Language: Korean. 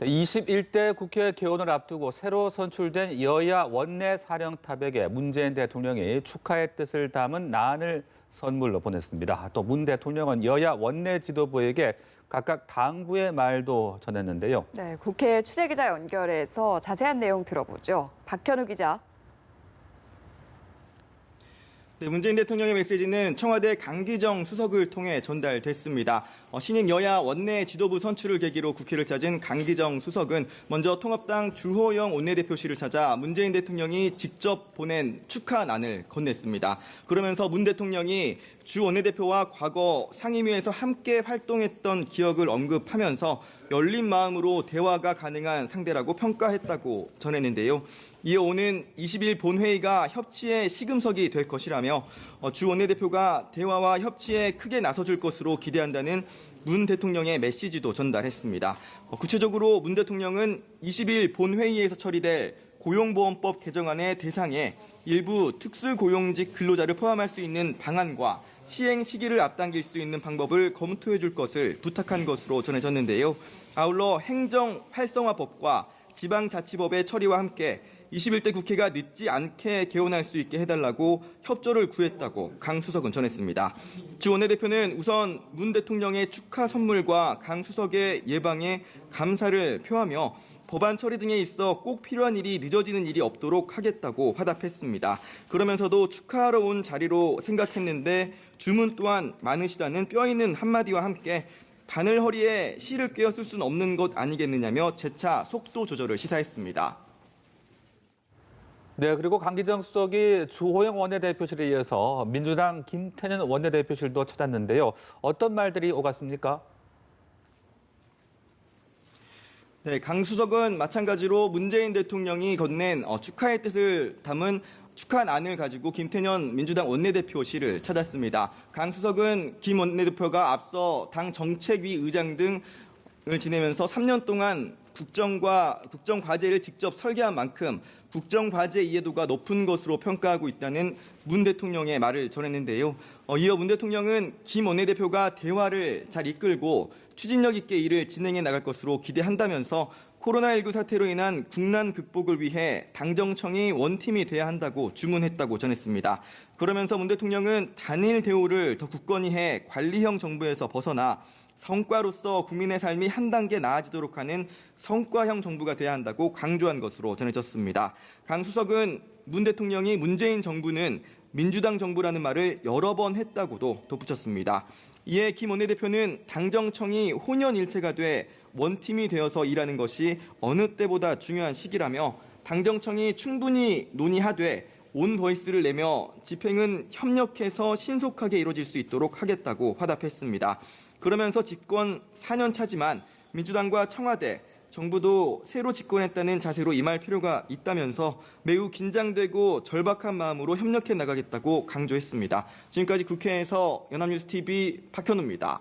21대 국회 개원을 앞두고 새로 선출된 여야 원내 사령탑에게 문재인 대통령이 축하의 뜻을 담은 난을 선물로 보냈습니다. 또 문 대통령은 여야 원내 지도부에게 각각 당부의 말도 전했는데요. 네, 국회 취재기자 연결해서 자세한 내용 들어보죠. 박현우 기자. 네, 문재인 대통령의 메시지는 청와대 강기정 수석을 통해 전달됐습니다. 신임 여야 원내 지도부 선출을 계기로 국회를 찾은 강기정 수석은 먼저 통합당 주호영 원내대표실을 찾아 문재인 대통령이 직접 보낸 축하난을 건넸습니다. 그러면서 문 대통령이 주 원내대표와 과거 상임위에서 함께 활동했던 기억을 언급하면서 열린 마음으로 대화가 가능한 상대라고 평가했다고 전했는데요. 이어 오는 20일 본회의가 협치의 시금석이 될 것이라며 주 원내대표가 대화와 협치에 크게 나서줄 것으로 기대한다는 문 대통령의 메시지도 전달했습니다. 구체적으로 문 대통령은 20일 본회의에서 처리될 고용보험법 개정안의 대상에 일부 특수고용직 근로자를 포함할 수 있는 방안과 시행 시기를 앞당길 수 있는 방법을 검토해 줄 것을 부탁한 것으로 전해졌는데요. 아울러 행정 활성화법과 지방자치법의 처리와 함께 21대 국회가 늦지 않게 개원할 수 있게 해달라고 협조를 구했다고 강 수석은 전했습니다. 주 원내대표는 우선 문 대통령의 축하 선물과 강 수석의 예방에 감사를 표하며 법안 처리 등에 있어 꼭 필요한 일이 늦어지는 일이 없도록 하겠다고 화답했습니다. 그러면서도 축하하러 온 자리로 생각했는데 주문 또한 많으시다는 뼈있는 한마디와 함께 바늘 허리에 실을 꿰어 쓸 수는 없는 것 아니겠느냐며 재차 속도 조절을 시사했습니다. 네, 그리고 강기정 수석이 주호영 원내대표실에 이어서 민주당 김태년 원내대표실도 찾았는데요. 어떤 말들이 오갔습니까? 네, 강 수석은 마찬가지로 문재인 대통령이 건넨 축하의 뜻을 담은 축하난을 가지고 김태년 민주당 원내대표실을 찾았습니다. 강 수석은 김 원내대표가 앞서 당 정책위 의장 등을 지내면서 3년 동안 국정과제를 직접 설계한 만큼 국정과제 이해도가 높은 것으로 평가하고 있다는 문 대통령의 말을 전했는데요. 이어 문 대통령은 김 원내대표가 대화를 잘 이끌고 추진력 있게 일을 진행해 나갈 것으로 기대한다면서 코로나19 사태로 인한 국난 극복을 위해 당정청이 원팀이 돼야 한다고 주문했다고 전했습니다. 그러면서 문 대통령은 단일 대우를 더 굳건히 해 관리형 정부에서 벗어나 성과로서 국민의 삶이 한 단계 나아지도록 하는 성과형 정부가 돼야 한다고 강조한 것으로 전해졌습니다. 강 수석은 문 대통령이 문재인 정부는 민주당 정부라는 말을 여러 번 했다고도 덧붙였습니다. 이에 김 원내대표는 당정청이 혼연일체가 돼 원팀이 되어서 일하는 것이 어느 때보다 중요한 시기라며 당정청이 충분히 논의하되 온 보이스를 내며 집행은 협력해서 신속하게 이루어질 수 있도록 하겠다고 화답했습니다. 그러면서 집권 4년 차지만 민주당과 청와대, 정부도 새로 집권했다는 자세로 임할 필요가 있다면서 매우 긴장되고 절박한 마음으로 협력해 나가겠다고 강조했습니다. 지금까지 국회에서 연합뉴스TV 박현우입니다.